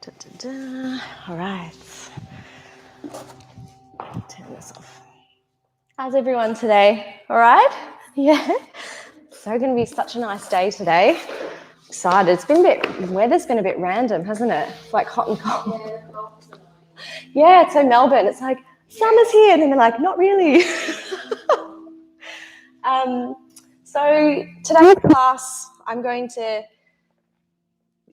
Da, da, da. All right. Turn this off. How's everyone today? All right? Yeah. So going to be such a nice day today. Excited. It's been weather's been a bit random, hasn't it? It's like hot and cold. Yeah, so Melbourne, it's like, summer's here, and then they're like, not really. So today's class, I'm going to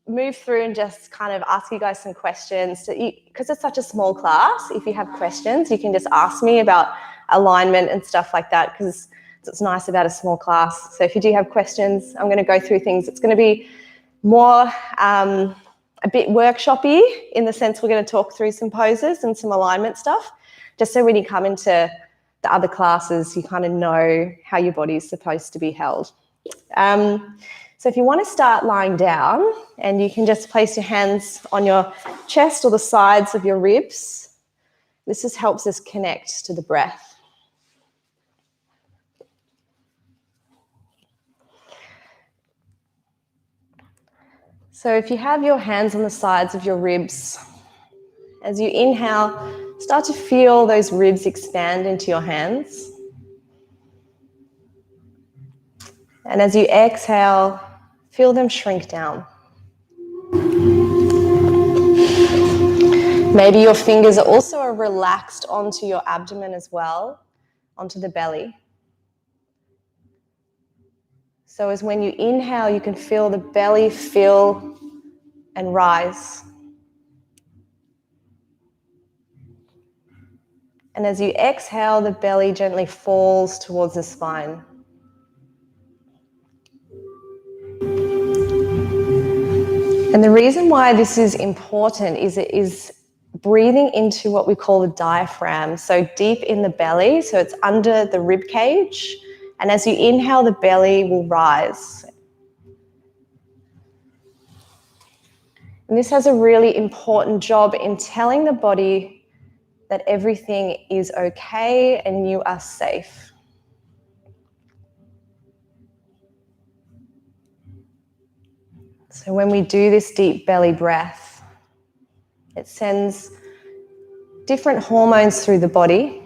move through and just kind of ask you guys some questions. Because it's such a small class, if you have questions, you can just ask me about alignment and stuff like that, because it's nice about a small class. So if you do have questions, I'm going to go through things. It's going to be more a bit workshop-y in the sense we're going to talk through some poses and some alignment stuff, just so when you come into the other classes, you kind of know how your body is supposed to be held. So if you want to start lying down, and you can just place your hands on your chest or the sides of your ribs, this just helps us connect to the breath. So if you have your hands on the sides of your ribs, as you inhale, start to feel those ribs expand into your hands. And as you exhale, feel them shrink down. Maybe your fingers are also relaxed onto your abdomen as well, onto the belly. So as when you inhale, you can feel the belly fill and rise. And as you exhale, the belly gently falls towards the spine. And the reason why this is important is it is breathing into what we call the diaphragm, so deep in the belly, so it's under the rib cage. And as you inhale, the belly will rise. And this has a really important job in telling the body that everything is okay and you are safe. So when we do this deep belly breath, it sends different hormones through the body,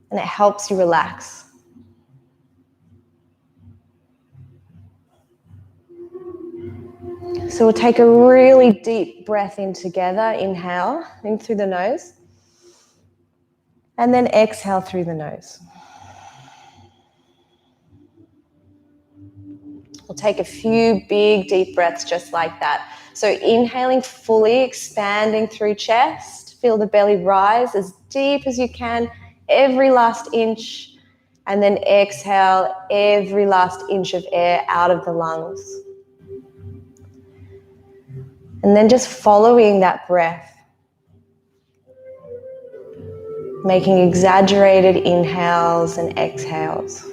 and it helps you relax. So we'll take a really deep breath in together. Inhale in through the nose, and then exhale through the nose. We'll take a few big deep breaths just like that. So inhaling fully, expanding through chest. Feel the belly rise as deep as you can, every last inch. And then exhale every last inch of air out of the lungs. And then just following that breath. Making exaggerated inhales and exhales.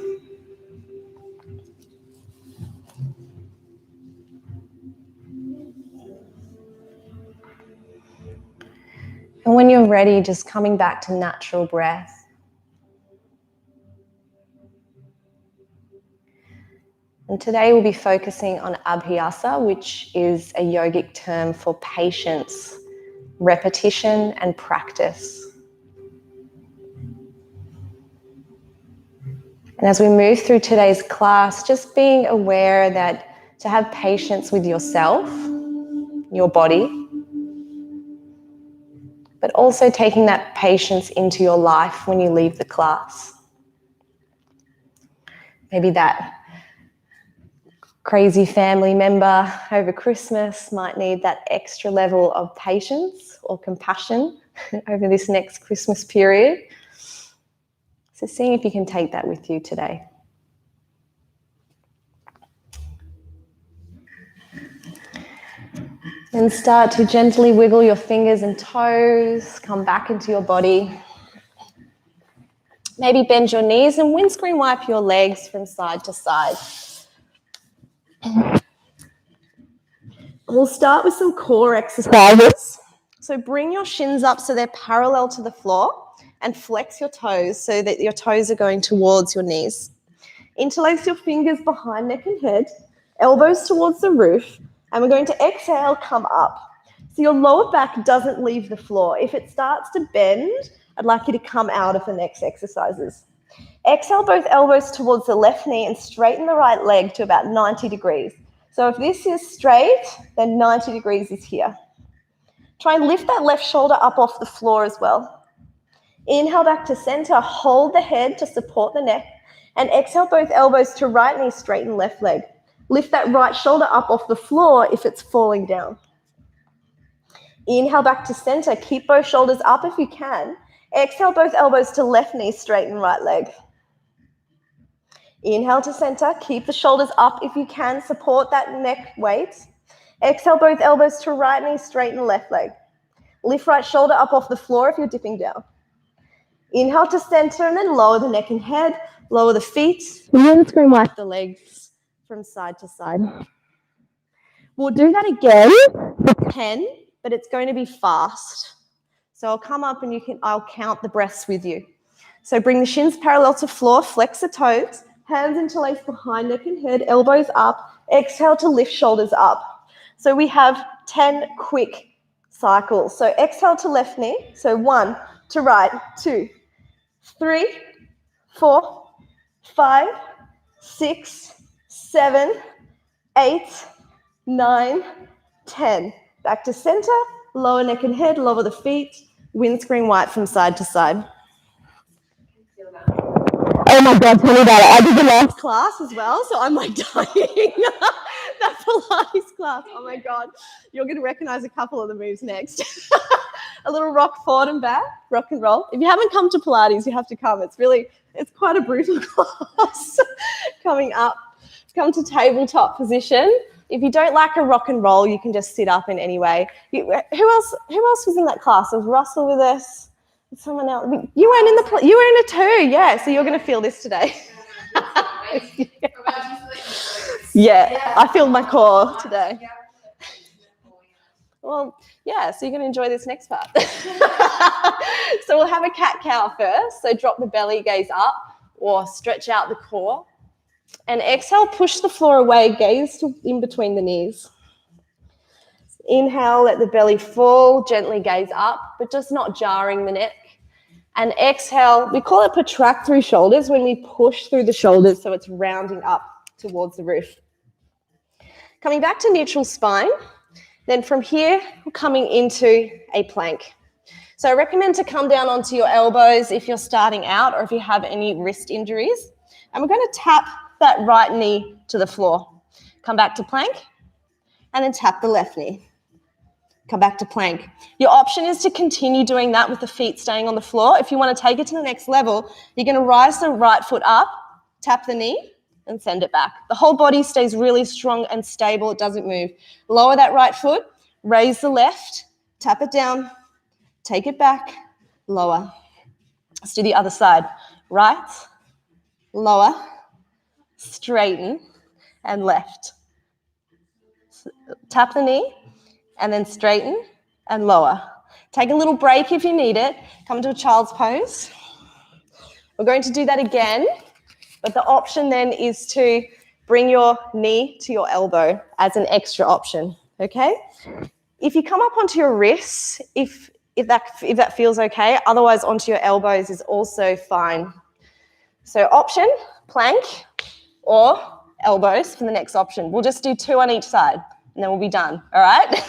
And when you're ready, just coming back to natural breath. And today we'll be focusing on abhyasa, which is a yogic term for patience, repetition, and practice. And as we move through today's class, just being aware that to have patience with yourself, your body, but also taking that patience into your life when you leave the class. Maybe that crazy family member over Christmas might need that extra level of patience or compassion over this next Christmas period. So seeing if you can take that with you today. And start to gently wiggle your fingers and toes, come back into your body. Maybe bend your knees and windscreen wipe your legs from side to side. We'll start with some core exercises. So bring your shins up so they're parallel to the floor and flex your toes so that your toes are going towards your knees. Interlace your fingers behind neck and head, elbows towards the roof, And we're going to exhale, come up. So your lower back doesn't leave the floor. If it starts to bend, I'd like you to come out of the next exercises. Exhale both elbows towards the left knee and straighten the right leg to about 90 degrees. So if this is straight, then 90 degrees is here. Try and lift that left shoulder up off the floor as well. Inhale back to center, hold the head to support the neck, and exhale both elbows to right knee, straighten left leg. Lift that right shoulder up off the floor if it's falling down. Inhale back to center, keep both shoulders up if you can. Exhale both elbows to left knee, straighten right leg. Inhale to center, keep the shoulders up if you can, support that neck weight. Exhale both elbows to right knee, straighten left leg. Lift right shoulder up off the floor if you're dipping down. Inhale to center and then lower the neck and head, lower the feet. Windscreen wipe the legs from side to side. We'll do that again for 10, but it's going to be fast. So I'll come up and I'll count the breaths with you. So bring the shins parallel to floor, flex the toes, hands interlace behind neck and head, elbows up, exhale to lift shoulders up. So we have 10 quick cycles. So exhale to left knee, so 1 to right, 2, 3, 4, 5, 6, 7, 8, 9, 10. Back to center, lower neck and head, lower the feet, windscreen wipe from side to side. Oh my God, tell me about it. I did the last class as well, so I'm like dying. That Pilates class, oh my God. You're going to recognize a couple of the moves next. A little rock forward and back, rock and roll. If you haven't come to Pilates, you have to come. It's quite a brutal class. Coming up, come to tabletop position. If you don't like a rock and roll, you can just sit up in any way. Who else was in that class? Was Russell with us? Someone else? You were in it too, yeah. So you're going to feel this today. Yeah, I feel my core today. Well, yeah, so you're going to enjoy this next part. So we'll have a cat-cow first. So drop the belly, gaze up, or stretch out the core. And exhale, push the floor away, gaze in between the knees. Inhale, let the belly fall, gently gaze up, but just not jarring the neck. And exhale, we call it protract through shoulders when we push through the shoulders so it's rounding up towards the roof. Coming back to neutral spine, then from here, we're coming into a plank. So I recommend to come down onto your elbows if you're starting out or if you have any wrist injuries. And we're going to tap that right knee to the floor. Come back to plank and then tap the left knee. Come back to plank. Your option is to continue doing that with the feet staying on the floor. If you want to take it to the next level, you're going to rise the right foot up, tap the knee, and send it back. The whole body stays really strong and stable. It doesn't move. Lower that right foot, raise the left, tap it down, take it back, lower. Let's do the other side. Right, lower, straighten, and left. Tap the knee, and then straighten and lower. Take a little break if you need it. Come into a child's pose. We're going to do that again, but the option then is to bring your knee to your elbow as an extra option, okay? If you come up onto your wrists, if that feels okay, otherwise onto your elbows is also fine. So option, plank, or elbows for the next option. We'll just do 2 on each side. And then we'll be done, all right?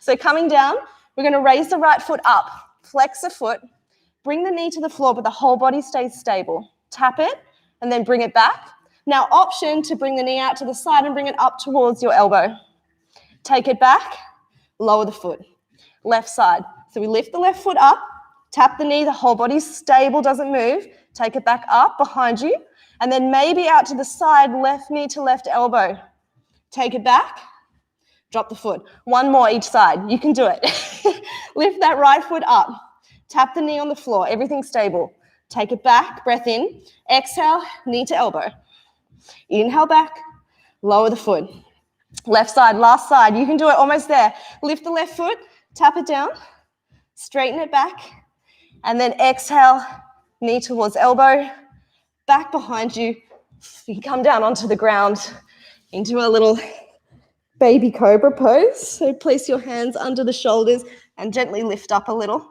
So coming down, we're going to raise the right foot up, flex the foot, bring the knee to the floor, but the whole body stays stable. Tap it, and then bring it back. Now, option to bring the knee out to the side and bring it up towards your elbow. Take it back, lower the foot. Left side. So we lift the left foot up, tap the knee, the whole body's stable, doesn't move. Take it back up behind you, and then maybe out to the side, left knee to left elbow. Take it back. Drop the foot. 1 more each side. You can do it. Lift that right foot up. Tap the knee on the floor. Everything's stable. Take it back. Breath in. Exhale, knee to elbow. Inhale back. Lower the foot. Left side, last side. You can do it almost there. Lift the left foot. Tap it down. Straighten it back. And then exhale, knee towards elbow. Back behind you. You come down onto the ground into a little baby cobra pose. So place your hands under the shoulders and gently lift up a little.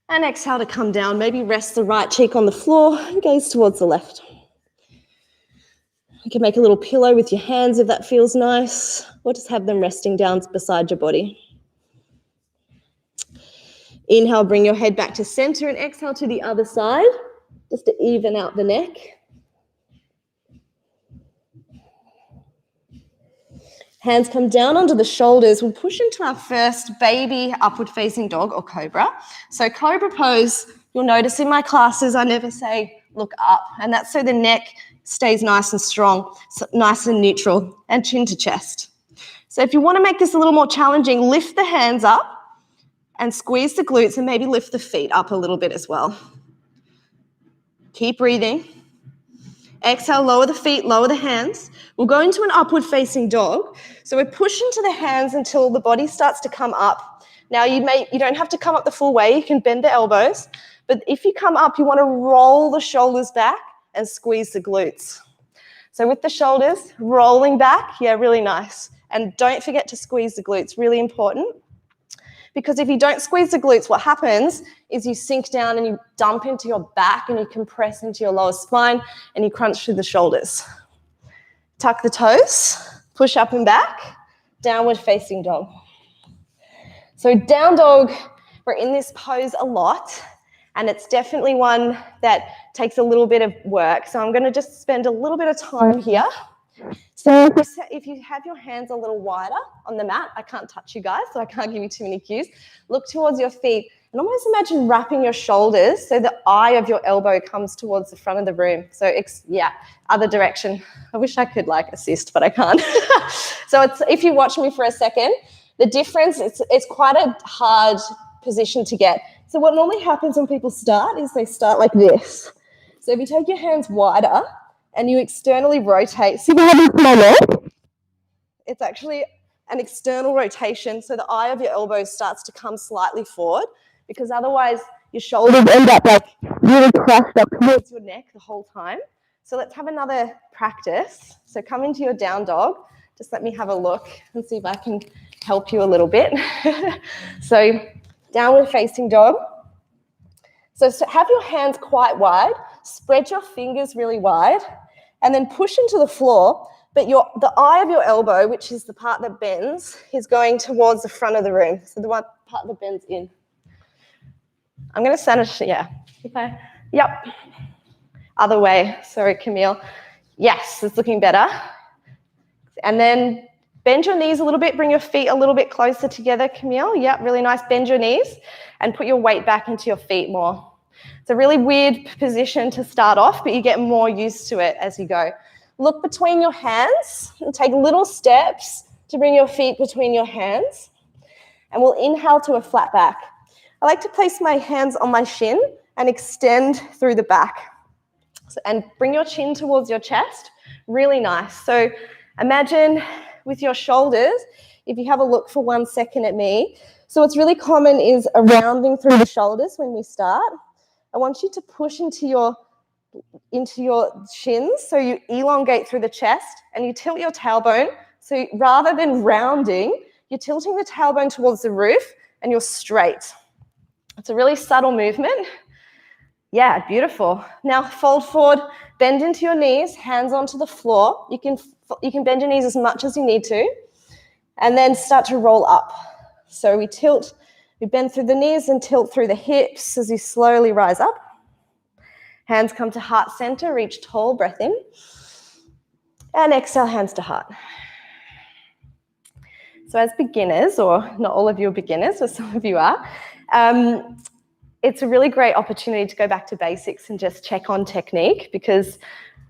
And exhale to come down. Maybe rest the right cheek on the floor and gaze towards the left. You can make a little pillow with your hands if that feels nice, or just have them resting down beside your body. Inhale, bring your head back to center, and exhale to the other side, just to even out the neck. Hands come down onto the shoulders. We'll push into our first baby upward facing dog or cobra. So cobra pose, you'll notice in my classes I never say look up, and that's so the neck stays nice and strong, so nice and neutral, and chin to chest. So if you want to make this a little more challenging, lift the hands up and squeeze the glutes, and maybe lift the feet up a little bit as well. Keep breathing. Exhale, lower the feet, lower the hands. We'll go into an upward facing dog. So we're pushing to the hands until the body starts to come up. Now you don't have to come up the full way, you can bend the elbows, but if you come up, you want to roll the shoulders back and squeeze the glutes. So with the shoulders rolling back, yeah, really nice. And don't forget to squeeze the glutes, really important. Because if you don't squeeze the glutes, what happens is you sink down and you dump into your back and you compress into your lower spine and you crunch through the shoulders. Tuck the toes, push up and back, downward facing dog. So down dog, we're in this pose a lot, and it's definitely one that takes a little bit of work. So I'm going to just spend a little bit of time here. So if you have your hands a little wider on the mat, I can't touch you guys, so I can't give you too many cues. Look towards your feet and almost imagine wrapping your shoulders so the eye of your elbow comes towards the front of the room. So other direction. I wish I could assist, but I can't. So if you watch me for a second, the difference, it's quite a hard position to get. So what normally happens when people start is they start like this. So if you take your hands wider, and you externally rotate. See what happens to my leg? It's actually an external rotation, so the eye of your elbow starts to come slightly forward, because otherwise your shoulders end up really crushed up towards your neck the whole time. So let's have another practice. So come into your down dog. Just let me have a look and see if I can help you a little bit. So downward facing dog. So have your hands quite wide, spread your fingers really wide, and then push into the floor, but the eye of your elbow, which is the part that bends, is going towards the front of the room. So the one part that bends in. I'm going to stand yep. Other way. Sorry, Camille. Yes, it's looking better. And then bend your knees a little bit. Bring your feet a little bit closer together, Camille. Yep, really nice. Bend your knees and put your weight back into your feet more. It's a really weird position to start off, but you get more used to it as you go. Look between your hands and take little steps to bring your feet between your hands. And we'll inhale to a flat back. I like to place my hands on my shin and extend through the back. And bring your chin towards your chest. Really nice. So imagine with your shoulders, if you have a look for 1 second at me. So what's really common is a rounding through the shoulders when we start. I want you to push into your shins, so you elongate through the chest and you tilt your tailbone. So rather than rounding, you're tilting the tailbone towards the roof and you're straight. It's a really subtle movement. Yeah, beautiful. Now fold forward, bend into your knees, hands onto the floor. You can bend your knees as much as you need to, and then start to roll up. So we bend through the knees and tilt through the hips as you slowly rise up. Hands come to heart center, reach tall, breath in. And exhale, hands to heart. So as beginners, or not all of you are beginners, but some of you are, it's a really great opportunity to go back to basics and just check on technique, because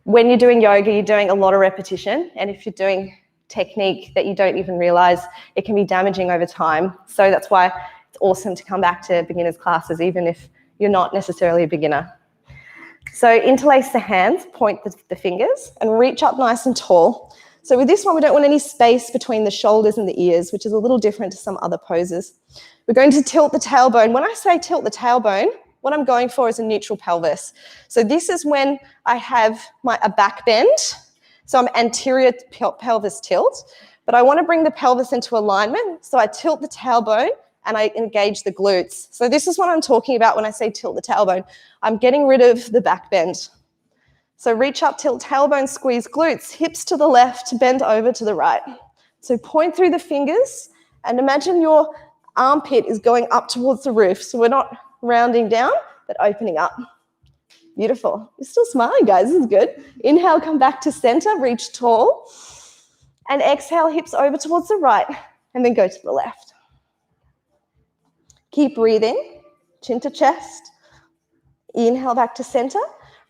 when you're doing yoga, you're doing a lot of repetition. And if you're doing technique that you don't even realize, it can be damaging over time. So that's why it's awesome to come back to beginners classes, even if you're not necessarily a beginner. So interlace the hands, point the fingers, and reach up nice and tall. So with this one, we don't want any space between the shoulders and the ears, which is a little different to some other poses. We're going to tilt the tailbone. When I say tilt the tailbone, what I'm going for is a neutral pelvis. So this is when I have a back bend. So I'm anterior pelvis tilt, but I want to bring the pelvis into alignment. So I tilt the tailbone and I engage the glutes. So this is what I'm talking about when I say tilt the tailbone. I'm getting rid of the back bend. So reach up, tilt tailbone, squeeze glutes, hips to the left, bend over to the right. So point through the fingers and imagine your armpit is going up towards the roof. So we're not rounding down, but opening up. Beautiful. You're still smiling, guys. This is good. Inhale, come back to center, reach tall. And exhale, hips over towards the right, and then go to the left. Keep breathing, chin to chest. Inhale back to center,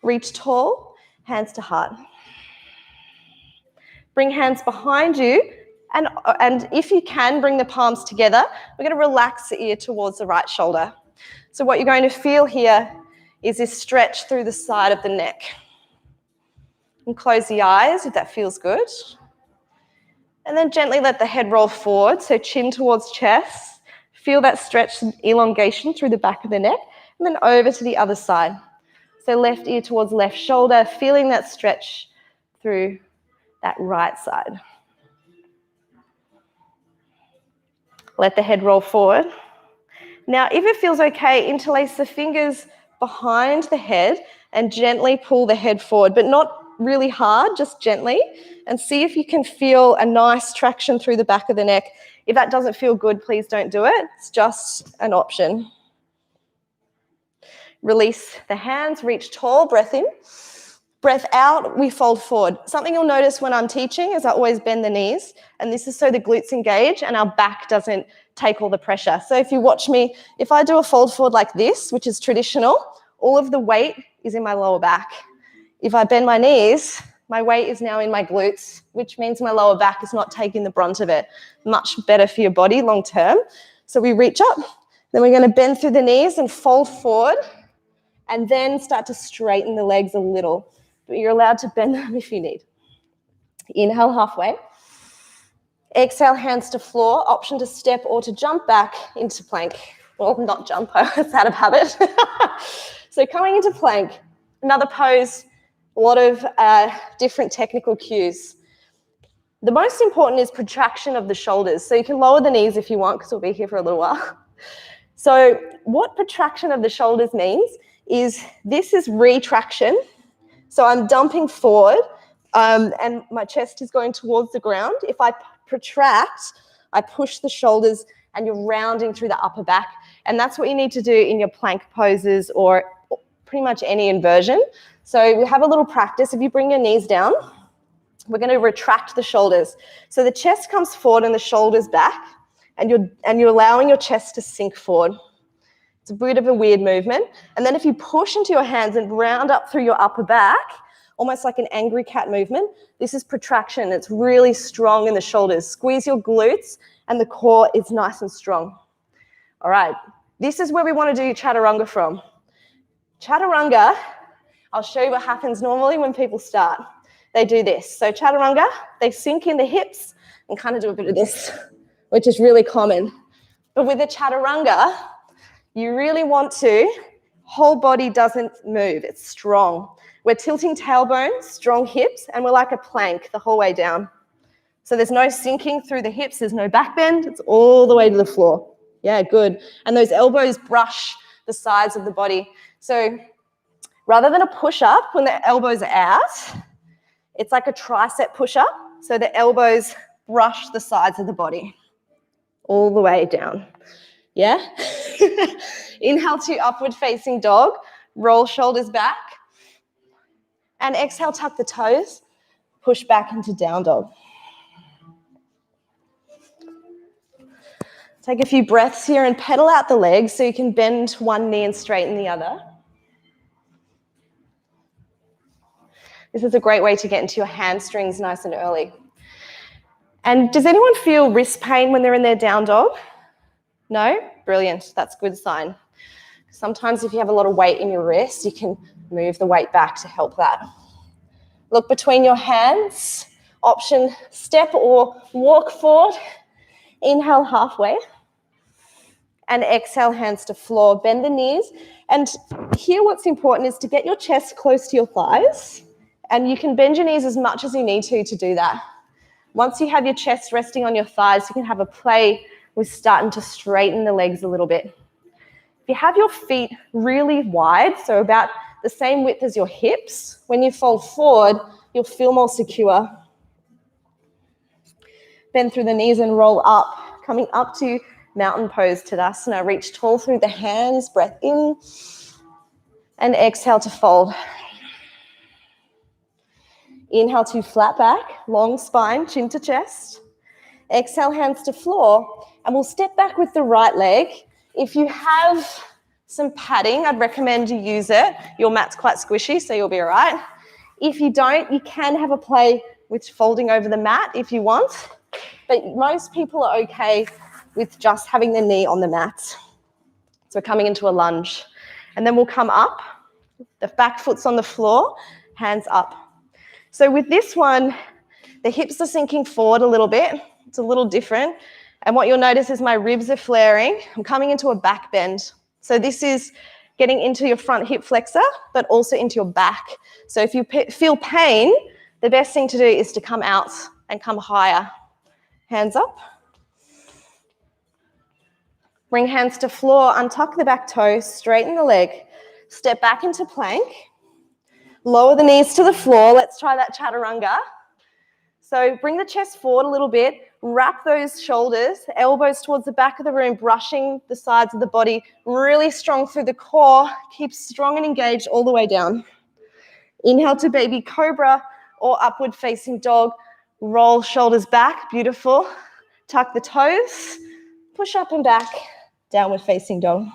reach tall, hands to heart. Bring hands behind you, and if you can, bring the palms together. We're going to relax the ear towards the right shoulder. So what you're going to feel here is this stretch through the side of the neck. And close the eyes if that feels good. And then gently let the head roll forward, so chin towards chest. Feel that stretch and elongation through the back of the neck, and then over to the other side. So left ear towards left shoulder, feeling that stretch through that right side. Let the head roll forward. Now, if it feels okay, interlace the fingers behind the head and gently pull the head forward, but not really hard, just gently, and see if you can feel a nice traction through the back of the neck. If that doesn't feel good, please don't do it. It's just an option. Release the hands, reach tall, breath in. Breath out, we fold forward. Something you'll notice when I'm teaching is I always bend the knees, and this is so the glutes engage and our back doesn't take all the pressure. So if you watch me, if I do a fold forward like this, which is traditional, all of the weight is in my lower back. If I bend my knees, my weight is now in my glutes, which means my lower back is not taking the brunt of it. Much better for your body long term. So we reach up, then we're going to bend through the knees and fold forward, and then start to straighten the legs a little. But you're allowed to bend them if you need. Inhale halfway. Exhale, hands to floor. Option to step or to jump back into plank. Well, not jump, it's out of habit. So coming into plank, another pose, a lot of different technical cues. The most important is protraction of the shoulders. So you can lower the knees if you want, because we'll be here for a little while. So what protraction of the shoulders means is this is retraction. So I'm dumping forward and my chest is going towards the ground. If I protract, I push the shoulders and you're rounding through the upper back. And that's what you need to do in your plank poses or pretty much any inversion. So we have a little practice. If you bring your knees down, we're going to retract the shoulders. So the chest comes forward and the shoulders back, and you're allowing your chest to sink forward. It's a bit of a weird movement. And then if you push into your hands and round up through your upper back, almost like an angry cat movement, this is protraction. It's really strong in the shoulders. Squeeze your glutes and the core is nice and strong. All right, this is where we want to do Chatturanga from. Chatturanga, I'll show you what happens normally when people start. They do this. So Chatturanga, they sink in the hips and kind of do a bit of this, which is really common. But with the Chatturanga, you really want to, whole body doesn't move, it's strong. We're tilting tailbone, strong hips, and we're like a plank the whole way down. So there's no sinking through the hips, there's no back bend, it's all the way to the floor. Yeah, good. And those elbows brush the sides of the body. So rather than a push-up when the elbows are out, it's like a tricep push-up. So the elbows brush the sides of the body all the way down. Yeah? Inhale to upward facing dog. Roll shoulders back. And exhale, tuck the toes. Push back into down dog. Take a few breaths here and pedal out the legs so you can bend one knee and straighten the other. This is a great way to get into your hamstrings nice and early. And does anyone feel wrist pain when they're in their down dog? No? Brilliant. That's a good sign. Sometimes if you have a lot of weight in your wrist, you can move the weight back to help that. Look between your hands. Option step or walk forward. Inhale halfway. And exhale, hands to floor. Bend the knees. And here what's important is to get your chest close to your thighs And you can bend your knees as much as you need to do that. Once you have your chest resting on your thighs, you can have a play with starting to straighten the legs a little bit. If you have your feet really wide, so about the same width as your hips, when you fold forward, you'll feel more secure. Bend through the knees and roll up, coming up to mountain pose Tadasana. Reach tall through the hands, breath in, and exhale to fold. Inhale to flat back, long spine, chin to chest. Exhale, hands to floor, and we'll step back with the right leg. If you have some padding, I'd recommend you use it. Your mat's quite squishy, so you'll be all right. If you don't, you can have a play with folding over the mat if you want, but most people are okay with just having the knee on the mat. So we're coming into a lunge, and then we'll come up. The back foot's on the floor, hands up. So with this one, the hips are sinking forward a little bit. It's a little different. And what you'll notice is my ribs are flaring. I'm coming into a back bend. So this is getting into your front hip flexor, but also into your back. So if you feel pain, the best thing to do is to come out and come higher. Hands up. Bring hands to floor, untuck the back toe, straighten the leg. Step back into plank. Lower the knees to the floor. Let's try that Chatturanga. So bring the chest forward a little bit. Wrap those shoulders, elbows towards the back of the room, brushing the sides of the body. Really strong through the core. Keep strong and engaged all the way down. Inhale to baby cobra or upward facing dog. Roll shoulders back. Beautiful. Tuck the toes. Push up and back. Downward facing dog.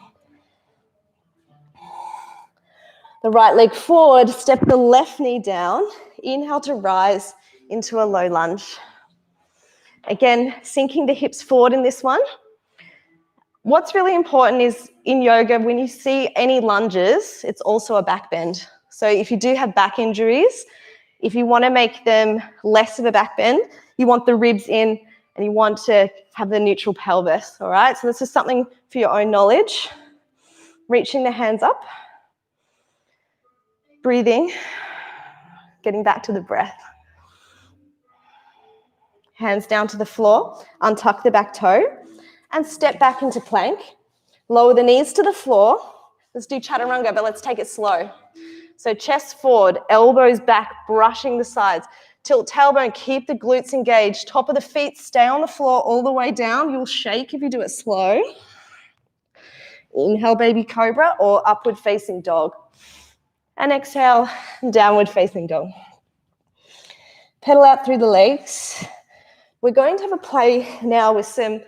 The right leg forward, step the left knee down. Inhale to rise into a low lunge. Again, sinking the hips forward in this one. What's really important is in yoga, when you see any lunges, it's also a back bend. So if you do have back injuries, if you want to make them less of a back bend, you want the ribs in and you want to have the neutral pelvis, all right? So this is something for your own knowledge. Reaching the hands up. Breathing, getting back to the breath. Hands down to the floor, untuck the back toe, and step back into plank. Lower the knees to the floor. Let's do Chatturanga, but let's take it slow. So chest forward, elbows back, brushing the sides. Tilt tailbone, keep the glutes engaged. Top of the feet, stay on the floor all the way down. You'll shake if you do it slow. Inhale, baby cobra, or upward facing dog. And exhale, downward facing dog. Pedal out through the legs. We're going to have a play now with some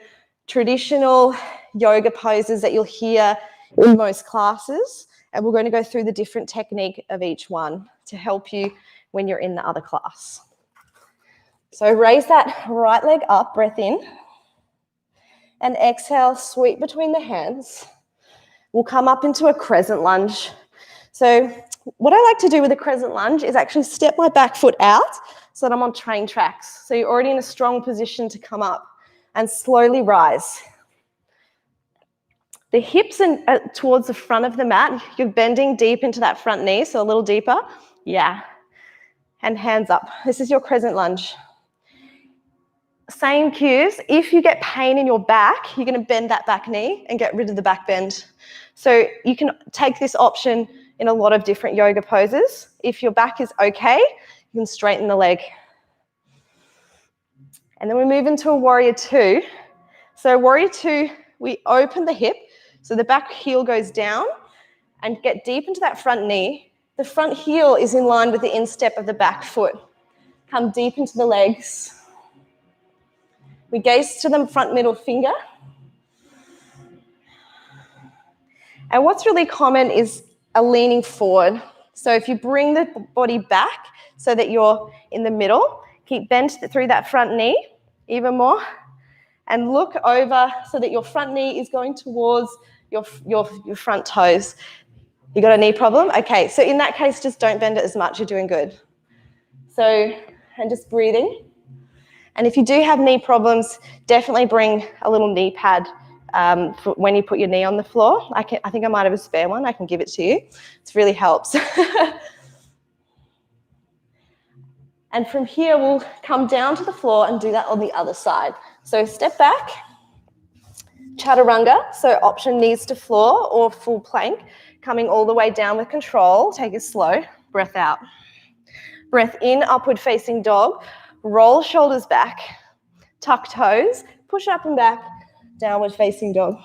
traditional yoga poses that you'll hear in most classes, and we're going to go through the different technique of each one to help you when you're in the other class. So raise that right leg up, breath in, and exhale, sweep between the hands. We'll come up into a crescent lunge. So what I like to do with a crescent lunge is actually step my back foot out so that I'm on train tracks. So you're already in a strong position to come up and slowly rise. The hips are towards the front of the mat. You're bending deep into that front knee, so a little deeper. Yeah. And hands up. This is your crescent lunge. Same cues. If you get pain in your back, you're going to bend that back knee and get rid of the back bend. So you can take this option in a lot of different yoga poses. If your back is okay, you can straighten the leg. And then we move into a warrior two. So warrior two, we open the hip, so the back heel goes down and get deep into that front knee. The front heel is in line with the instep of the back foot. Come deep into the legs. We gaze to the front middle finger. And what's really common is a leaning forward. So if you bring the body back so that you're in the middle, keep bent through that front knee even more, and look over so that your front knee is going towards your front toes. You got a knee problem? Okay, so in that case, just don't bend it as much. You're doing good. So, and just breathing. And if you do have knee problems, definitely bring a little knee pad for when you put your knee on the floor. I think I might have a spare one. I can give it to you. It really helps. And from here, we'll come down to the floor and do that on the other side. So step back, Chatturanga, so option knees to floor or full plank, coming all the way down with control. Take it slow, breath out. Breath in, upward facing dog, roll shoulders back, tuck toes, push up and back, downward facing dog.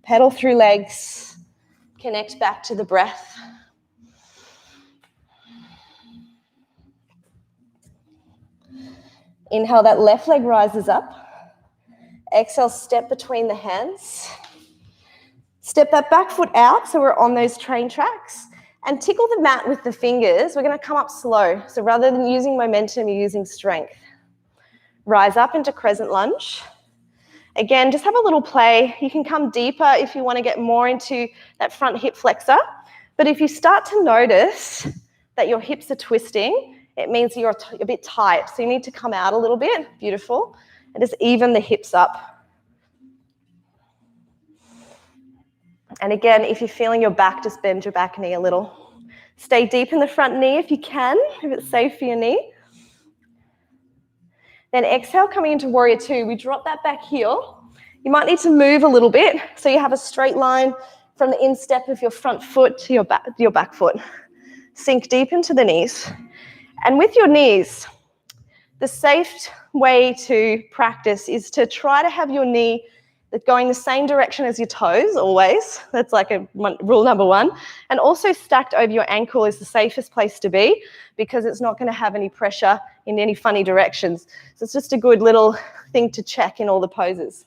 Pedal through legs, connect back to the breath. Inhale, that left leg rises up. Exhale, step between the hands. Step that back foot out so we're on those train tracks. And tickle the mat with the fingers. We're going to come up slow. So rather than using momentum, you're using strength. Rise up into crescent lunge. Again, just have a little play. You can come deeper if you want to get more into that front hip flexor. But if you start to notice that your hips are twisting, it means you're a bit tight. So you need to come out a little bit. Beautiful. And just even the hips up. And again, if you're feeling your back, just bend your back knee a little. Stay deep in the front knee if you can, if it's safe for your knee. Then exhale, coming into warrior two. We drop that back heel. You might need to move a little bit so you have a straight line from the instep of your front foot to your back foot. Sink deep into the knees. And with your knees, the safe way to practice is to try to have your knee going the same direction as your toes, always. That's like rule number one. And also stacked over your ankle is the safest place to be because it's not going to have any pressure in any funny directions. So it's just a good little thing to check in all the poses.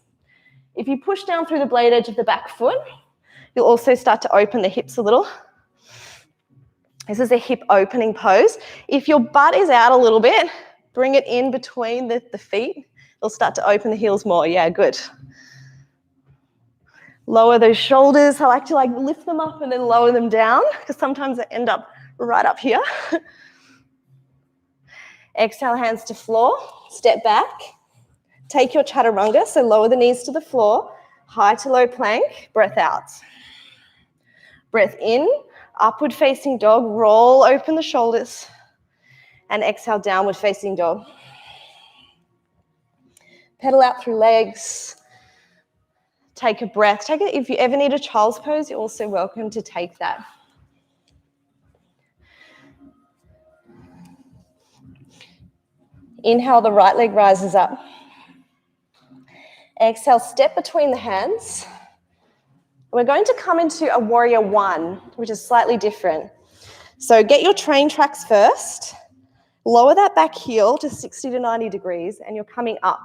If you push down through the blade edge of the back foot, you'll also start to open the hips a little. This is a hip opening pose. If your butt is out a little bit, bring it in between the feet. It'll start to open the heels more. Yeah, good. Lower those shoulders. I like to lift them up and then lower them down because sometimes they end up right up here. Exhale, hands to floor. Step back. Take your chaturanga, so lower the knees to the floor. High to low plank. Breath out. Breath in. Upward facing dog. Roll open the shoulders. And exhale, downward facing dog. Pedal out through legs. Take a breath. If you ever need a child's pose, you're also welcome to take that. Inhale, the right leg rises up. Exhale, step between the hands. We're going to come into a warrior one, which is slightly different. So get your train tracks first. Lower that back heel to 60 to 90 degrees, and you're coming up.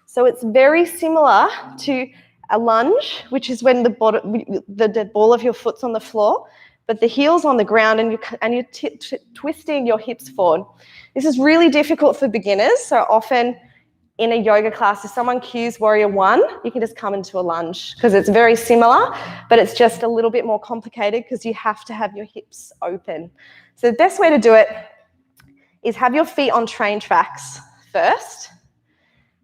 So it's very similar to a lunge, which is when the ball of your foot's on the floor, but the heel's on the ground and you're twisting your hips forward. This is really difficult for beginners, so often in a yoga class, if someone cues warrior one, you can just come into a lunge because it's very similar, but it's just a little bit more complicated because you have to have your hips open. So the best way to do it is have your feet on train tracks first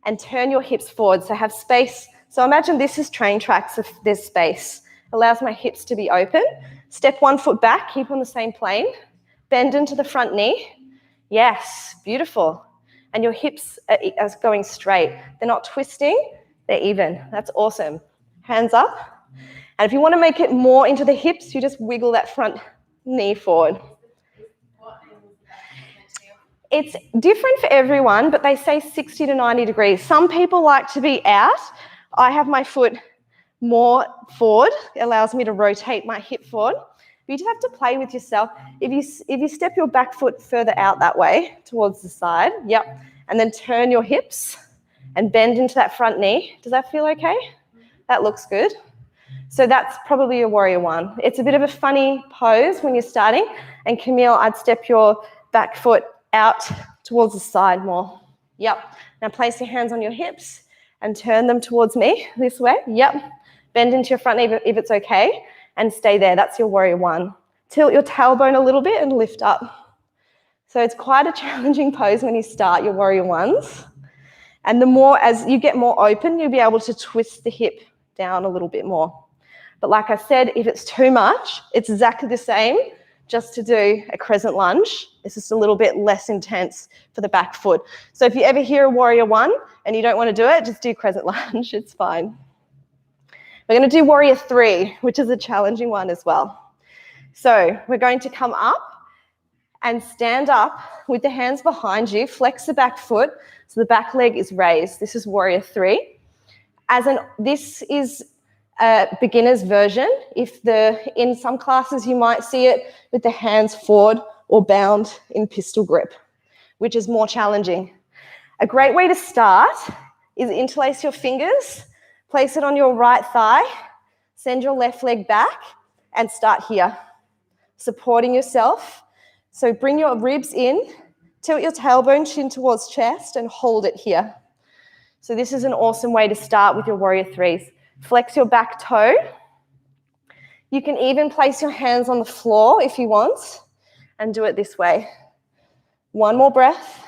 and turn your hips forward. So have space. So imagine this is train tracks, if there's space. Allows my hips to be open. Step 1 foot back, keep on the same plane. Bend into the front knee. Yes, beautiful. And your hips are going straight. They're not twisting, they're even. That's awesome. Hands up. And if you want to make it more into the hips, you just wiggle that front knee forward. It's different for everyone, but they say 60 to 90 degrees. Some people like to be out. I have my foot more forward. It allows me to rotate my hip forward. But you just have to play with yourself. If you step your back foot further out that way towards the side, yep, and then turn your hips and bend into that front knee. Does that feel okay? That looks good. So that's probably a warrior one. It's a bit of a funny pose when you're starting. And Camille, I'd step your back foot out towards the side more. Yep. Now place your hands on your hips and turn them towards me this way. Yep. Bend into your front knee if it's okay and stay there. That's your warrior one. Tilt your tailbone a little bit and lift up. So it's quite a challenging pose when you start your warrior ones. And the more, as you get more open, you'll be able to twist the hip down a little bit more. But like I said, if it's too much, it's exactly the same just to do a crescent lunge. It's just a little bit less intense for the back foot. So if you ever hear a warrior one and you don't want to do it, just do crescent lunge, it's fine. We're going to do warrior three, which is a challenging one as well. So we're going to come up and stand up with the hands behind you, flex the back foot so the back leg is raised. This is warrior three. This is a beginner's version. In some classes you might see it with the hands forward or bound in pistol grip, which is more challenging. A great way to start is interlace your fingers, place it on your right thigh, send your left leg back, and start here, supporting yourself. So bring your ribs in, tilt your tailbone chin towards chest, and hold it here. So this is an awesome way to start with your warrior threes. Flex your back toe. You can even place your hands on the floor if you want, and do it this way. One more breath.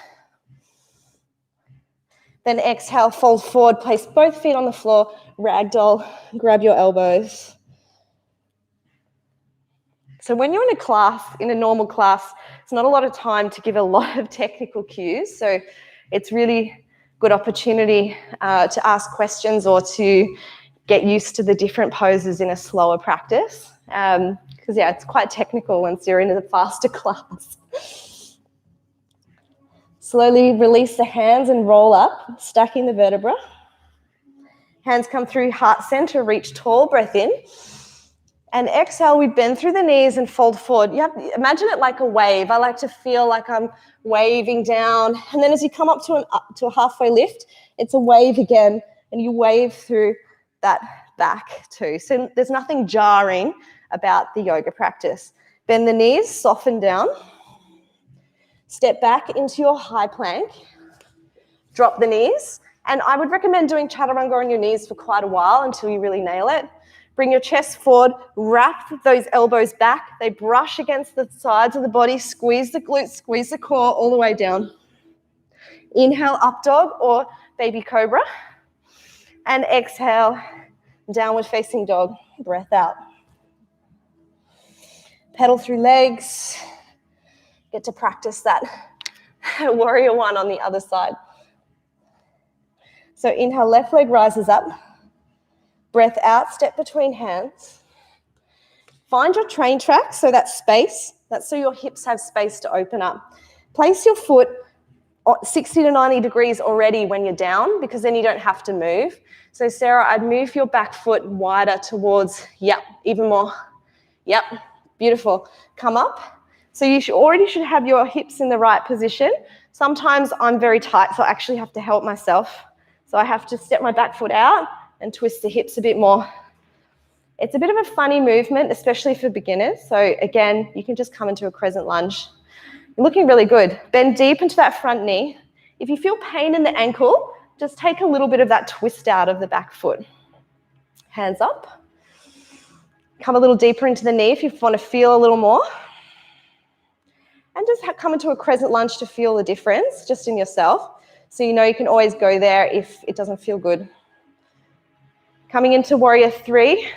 Then exhale, fold forward, place both feet on the floor, ragdoll, grab your elbows. So when you're in a class, in a normal class, it's not a lot of time to give a lot of technical cues. So it's really good opportunity to ask questions or to get used to the different poses in a slower practice. Because it's quite technical once you're in a faster class. Slowly release the hands and roll up, stacking the vertebra. Hands come through heart center, reach tall, breath in. And exhale, we bend through the knees and fold forward. Imagine it like a wave. I like to feel like I'm waving down. And then as you come up to a halfway lift, it's a wave again, and you wave through that back too. So there's nothing jarring about the yoga practice. Bend the knees, soften down. Step back into your high plank. Drop the knees. And I would recommend doing Chatturanga on your knees for quite a while until you really nail it. Bring your chest forward, wrap those elbows back. They brush against the sides of the body. Squeeze the glutes, squeeze the core all the way down. Inhale, up dog or baby cobra. And exhale, downward facing dog. Breath out. Pedal through legs. Get to practice that warrior one on the other side. So inhale, left leg rises up. Breath out, step between hands. Find your train track, so that space, that's so your hips have space to open up. Place your foot 60 to 90 degrees already when you're down, because then you don't have to move. So Sarah, I'd move your back foot wider towards, even more. Beautiful. Come up. So you already should have your hips in the right position. Sometimes I'm very tight, so I actually have to help myself. So I have to step my back foot out and twist the hips a bit more. It's a bit of a funny movement, especially for beginners. So again, you can just come into a crescent lunge. You're looking really good. Bend deep into that front knee. If you feel pain in the ankle, just take a little bit of that twist out of the back foot. Hands up. Come a little deeper into the knee if you want to feel a little more. And just come into a crescent lunge to feel the difference just in yourself. So you know you can always go there if it doesn't feel good. Coming into warrior three,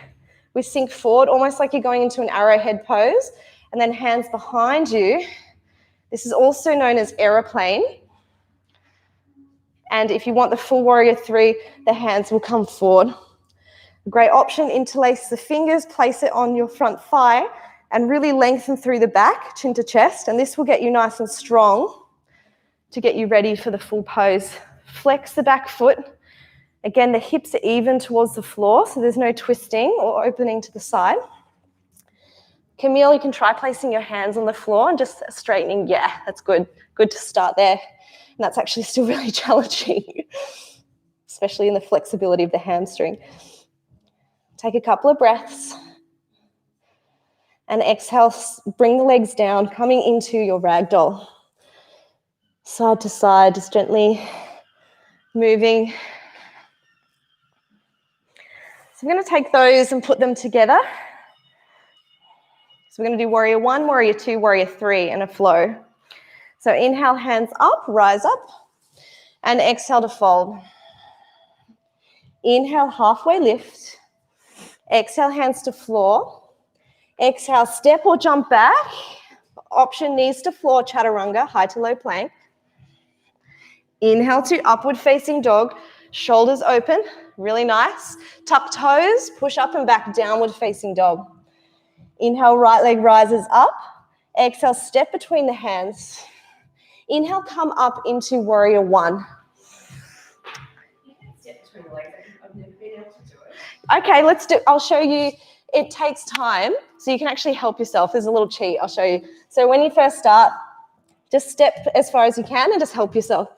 we sink forward almost like you're going into an arrowhead pose, and then hands behind you. This is also known as aeroplane. And if you want the full warrior three, the hands will come forward. A great option, interlace the fingers, place it on your front thigh, and really lengthen through the back, chin to chest, and this will get you nice and strong to get you ready for the full pose. Flex the back foot. Again, the hips are even towards the floor, so there's no twisting or opening to the side. Camille, you can try placing your hands on the floor and just straightening. Yeah, that's good. Good to start there. And that's actually still really challenging, especially in the flexibility of the hamstring. Take a couple of breaths. And exhale, bring the legs down, coming into your ragdoll. Side to side, just gently moving. So we're going to take those and put them together. So we're going to do warrior one, warrior two, warrior three in a flow. So inhale, hands up, rise up, and exhale to fold. Inhale, halfway lift. Exhale, hands to floor. Exhale, step or jump back. Option knees to floor, chaturanga, high to low plank. Inhale to upward facing dog, shoulders open, really nice. Tuck toes, push up and back, downward facing dog. Inhale, right leg rises up. Exhale, step between the hands. Inhale, come up into warrior one. Step between the legs. I've never been able to do it. Okay, I'll show you. It takes time, so you can actually help yourself. There's a little cheat, I'll show you. So when you first start, just step as far as you can and just help yourself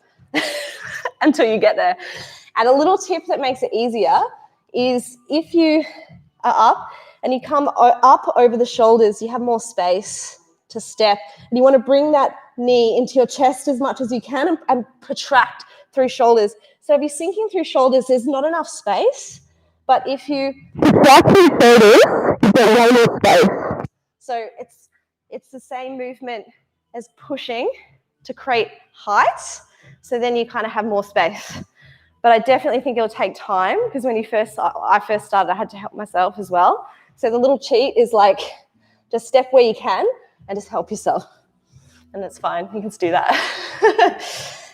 until you get there. And a little tip that makes it easier is if you are up and you come up over the shoulders, you have more space to step. And you want to bring that knee into your chest as much as you can and protract through shoulders. So if you're sinking through shoulders, there's not enough space. But if you protract through shoulders, you get way more space. So it's the same movement as pushing to create height. So then you kind of have more space. But I definitely think it'll take time because when I first started, I had to help myself as well. So the little cheat is like just step where you can and just help yourself. And that's fine. You can just do that.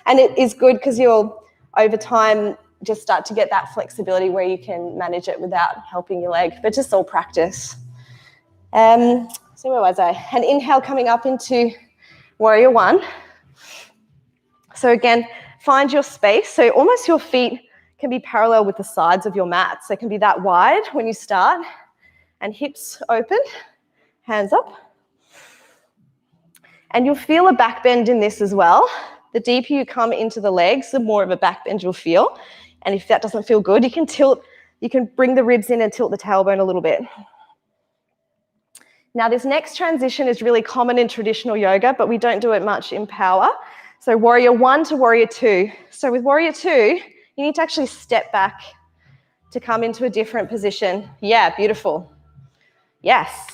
And it is good because you'll, over time, just start to get that flexibility where you can manage it without helping your leg, but just all practice. So where was I? And inhale coming up into warrior one. So again, find your space. So almost your feet can be parallel with the sides of your mat. So it can be that wide when you start. And hips open, hands up. And you'll feel a back bend in this as well. The deeper you come into the legs, the more of a back bend you'll feel. And if that doesn't feel good, you can bring the ribs in and tilt the tailbone a little bit. Now this next transition is really common in traditional yoga, but we don't do it much in power. So warrior one to warrior two. So with warrior two, you need to actually step back to come into a different position. Yeah, beautiful. Yes,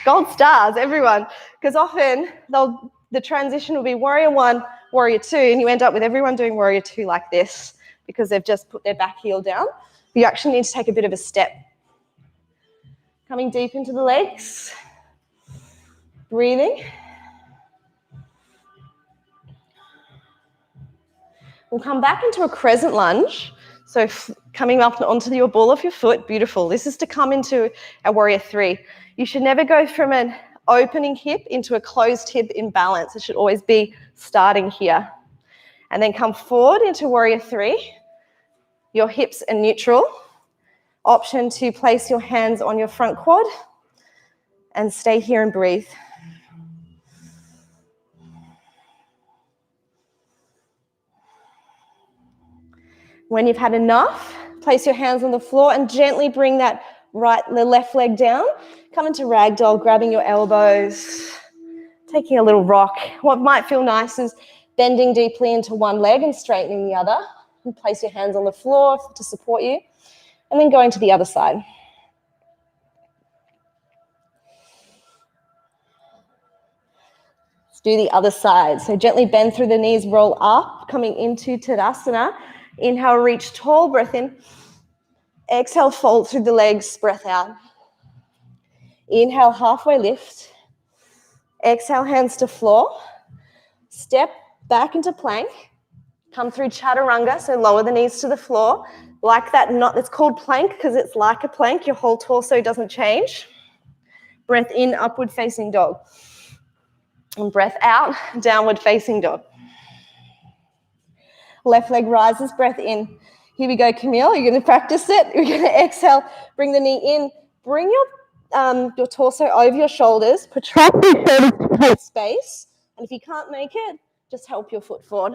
gold stars, everyone. Because often the transition will be warrior one, warrior two, and you end up with everyone doing warrior two like this because they've just put their back heel down. But you actually need to take a bit of a step. Coming deep into the legs. Breathing. We'll come back into a crescent lunge. So coming up onto your ball of your foot, beautiful. This is to come into a warrior three. You should never go from an opening hip into a closed hip imbalance. It should always be starting here. And then come forward into warrior three. Your hips are neutral. Option to place your hands on your front quad and stay here and breathe. When you've had enough, place your hands on the floor and gently bring the left leg down. Come into ragdoll, grabbing your elbows, taking a little rock. What might feel nice is bending deeply into one leg and straightening the other. And place your hands on the floor to support you. And then going to the other side. Let's do the other side. So gently bend through the knees, roll up, coming into Tadasana. Inhale, reach tall, breath in. Exhale, fold through the legs, breath out. Inhale, halfway lift. Exhale, hands to floor. Step back into plank. Come through Chatturanga, so lower the knees to the floor. Like that knot, it's called plank because it's like a plank. Your whole torso doesn't change. Breath in, upward facing dog. And breath out, downward facing dog. Left leg rises, breath in. Here we go, Camille. You're going to practice it. You're going to exhale, bring the knee in. Bring your torso over your shoulders. Protract your shoulders to create space. And if you can't make it, just help your foot forward.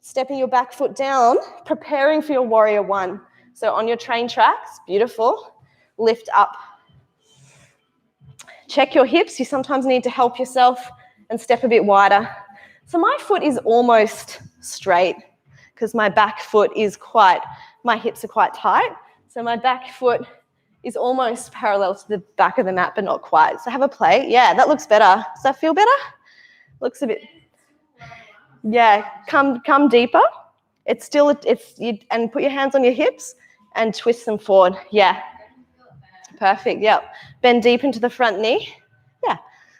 Stepping your back foot down, preparing for your warrior one. So on your train tracks, beautiful. Lift up. Check your hips. You sometimes need to help yourself and step a bit wider. So my foot is almost straight because my back foot is my hips are quite tight. So my back foot is almost parallel to the back of the mat, but not quite. So have a play. Yeah, that looks better. Does that feel better? Looks a bit. Yeah, come deeper. And put your hands on your hips and twist them forward. Yeah. Perfect, yep. Bend deep into the front knee. Yeah,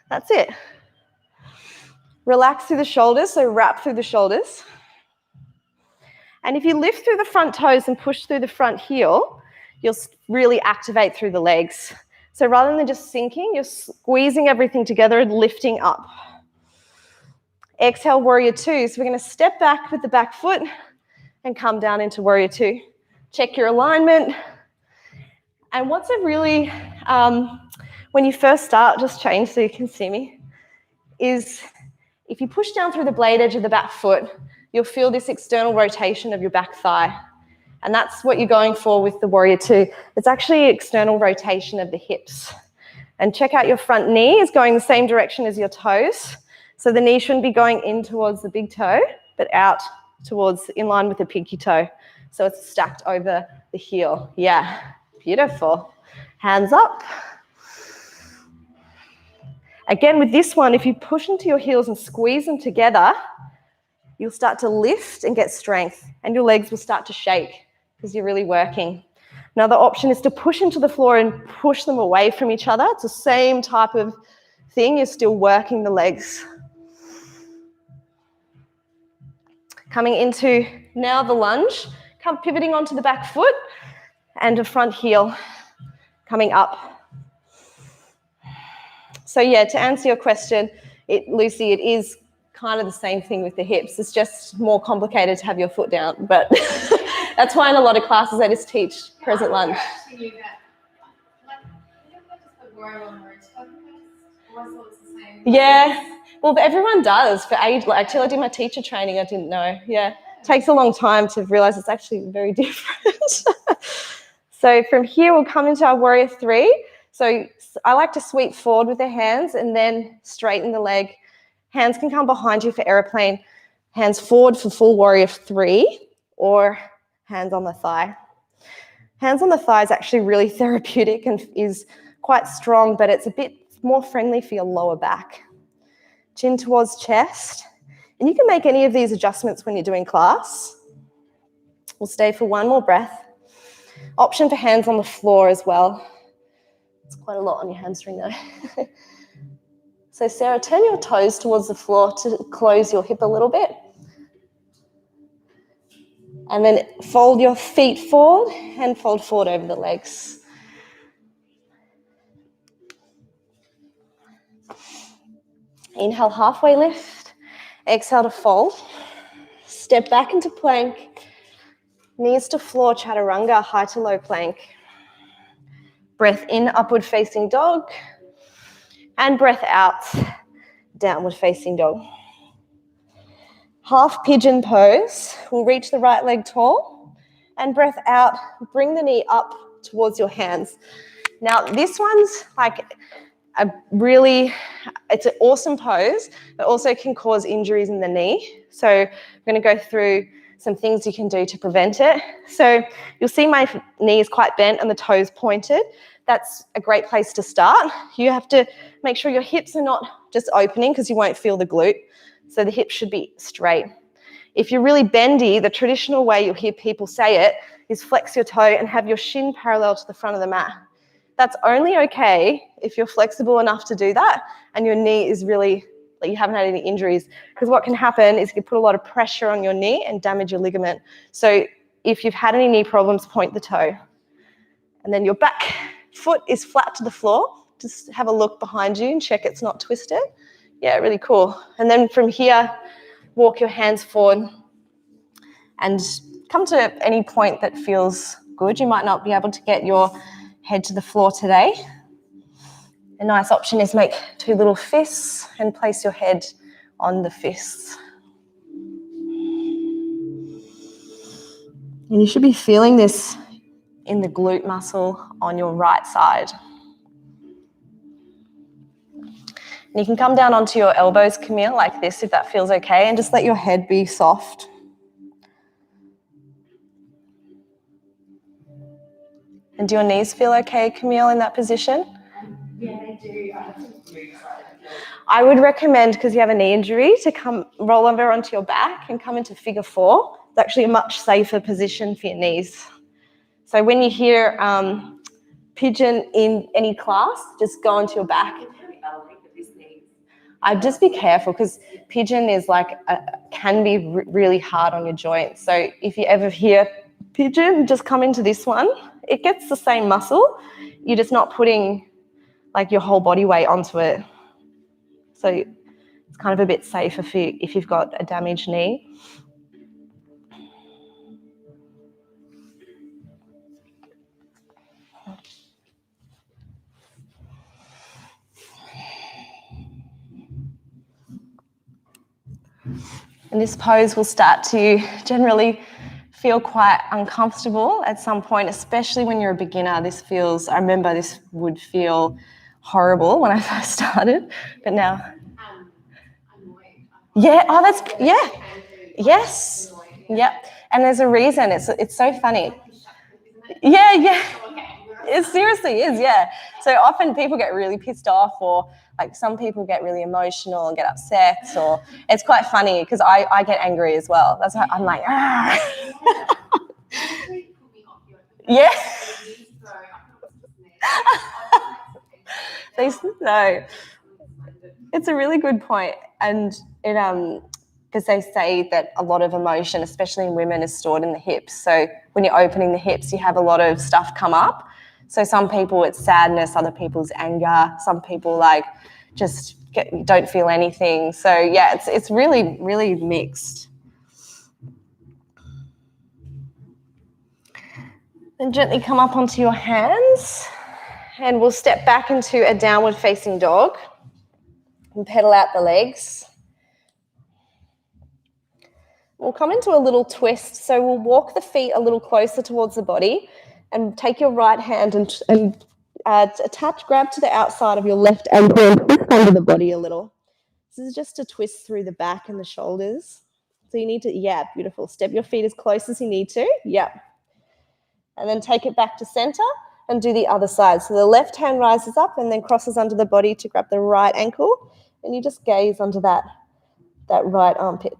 that's it. Relax through the shoulders, so wrap through the shoulders. And if you lift through the front toes and push through the front heel, you'll really activate through the legs. So rather than just sinking, you're squeezing everything together and lifting up. Exhale, warrior two. So we're going to step back with the back foot and come down into warrior two. Check your alignment. And what's a really, when you first start, just change so you can see me, is if you push down through the blade edge of the back foot, you'll feel this external rotation of your back thigh. And that's what you're going for with the warrior two. It's actually external rotation of the hips. And check out your front knee is going the same direction as your toes. So the knee shouldn't be going in towards the big toe, but out towards, in line with the pinky toe. So it's stacked over the heel. Yeah, beautiful. Hands up. Again, with this one, if you push into your heels and squeeze them together, you'll start to lift and get strength, and your legs will start to shake because you're really working. Another option is to push into the floor and push them away from each other. It's the same type of thing. You're still working the legs. Coming into now the lunge, come pivoting onto the back foot and a front heel coming up. So yeah, to answer your question, Lucy, it is kind of the same thing with the hips. It's just more complicated to have your foot down, but that's why in a lot of classes they just teach present lunge. Yeah, well, everyone does for age. Like, till I did my teacher training, I didn't know. Yeah, it takes a long time to realise it's actually very different. So from here, we'll come into our warrior three. So I like to sweep forward with the hands and then straighten the leg. Hands can come behind you for aeroplane, hands forward for full warrior three, or hands on the thigh. Hands on the thigh is actually really therapeutic and is quite strong, but it's a bit more friendly for your lower back. Chin towards chest. And you can make any of these adjustments when you're doing class. We'll stay for one more breath. Option for hands on the floor as well. It's quite a lot on your hamstring though. So Sarah, turn your toes towards the floor to close your hip a little bit. And then fold your feet forward and fold forward over the legs. Inhale, halfway lift. Exhale to fold. Step back into plank. Knees to floor, chaturanga, high to low plank. Breath in, upward facing dog. And breath out, downward facing dog. Half pigeon pose. We'll reach the right leg tall. And breath out, bring the knee up towards your hands. Now this one's like it's an awesome pose, but also can cause injuries in the knee. So I'm going to go through some things you can do to prevent it. So you'll see my knee is quite bent and the toes pointed. That's a great place to start. You have to make sure your hips are not just opening because you won't feel the glute. So the hips should be straight. If you're really bendy, the traditional way you'll hear people say it is flex your toe and have your shin parallel to the front of the mat. That's only okay if you're flexible enough to do that and your knee is really, like, you haven't had any injuries, because what can happen is you can put a lot of pressure on your knee and damage your ligament. So if you've had any knee problems, point the toe. And then your back foot is flat to the floor. Just have a look behind you and check it's not twisted. Yeah, really cool. And then from here, walk your hands forward and come to any point that feels good. You might not be able to get your head to the floor today. A nice option is make two little fists and place your head on the fists. And you should be feeling this in the glute muscle on your right side. And you can come down onto your elbows, Camille, like this, if that feels okay, and just let your head be soft. And do your knees feel okay, Camille, in that position? Yeah, they do. I would recommend, because you have a knee injury, to come roll over onto your back and come into figure 4. It's actually a much safer position for your knees. So when you hear pigeon in any class, just go onto your back. I'd just be careful because pigeon is can be really hard on your joints. So if you ever hear pigeon, just come into this one. It gets the same muscle. You're just not putting your whole body weight onto it. So it's kind of a bit safer if you've got a damaged knee. And this pose will start to generally feel quite uncomfortable at some point, especially when you're a beginner. I remember this would feel horrible when I first started, but now. Yeah, yes, yep. And there's a reason, it's so funny. Yeah. It seriously is, yeah. So often people get really pissed off, or some people get really emotional and get upset, or it's quite funny because I get angry as well. That's why I'm like, yeah. No, it's a really good point, and it because they say that a lot of emotion, especially in women, is stored in the hips. So when you're opening the hips, you have a lot of stuff come up. So some people it's sadness, other people's anger, some people don't feel anything. So yeah, it's really, really mixed. Then gently come up onto your hands and we'll step back into a downward facing dog and pedal out the legs. We'll come into a little twist. So we'll walk the feet a little closer towards the body and take your right hand and grab to the outside of your left ankle and twist under the body a little. This is just a twist through the back and the shoulders. So you need to, beautiful. Step your feet as close as you need to. Yep. And then take it back to center and do the other side. So the left hand rises up and then crosses under the body to grab the right ankle. And you just gaze under that right armpit.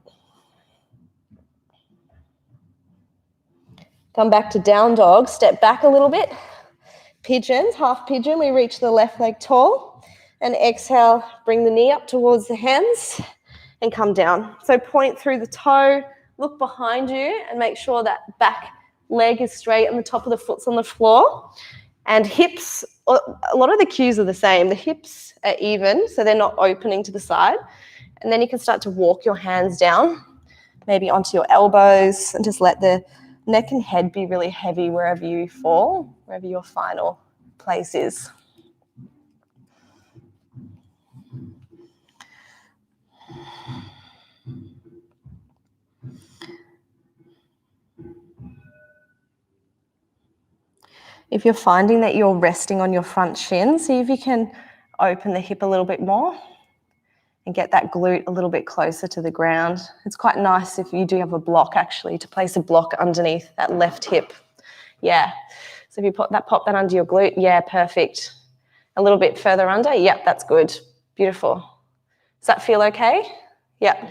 Come back to down dog. Step back a little bit. Pigeons, half pigeon. We reach the left leg tall. And exhale, bring the knee up towards the hands and come down. So point through the toe, look behind you and make sure that back leg is straight and the top of the foot's on the floor. And hips, a lot of the cues are the same. The hips are even, so they're not opening to the side. And then you can start to walk your hands down, maybe onto your elbows, and just let the neck and head be really heavy wherever you fall, wherever your final place is. If you're finding that you're resting on your front shin, see if you can open the hip a little bit more and get that glute a little bit closer to the ground. It's quite nice if you do have a block, actually, to place a block underneath that left hip. Yeah. So if you pop that under your glute, yeah, perfect. A little bit further under, yep, that's good. Beautiful. Does that feel okay? Yep.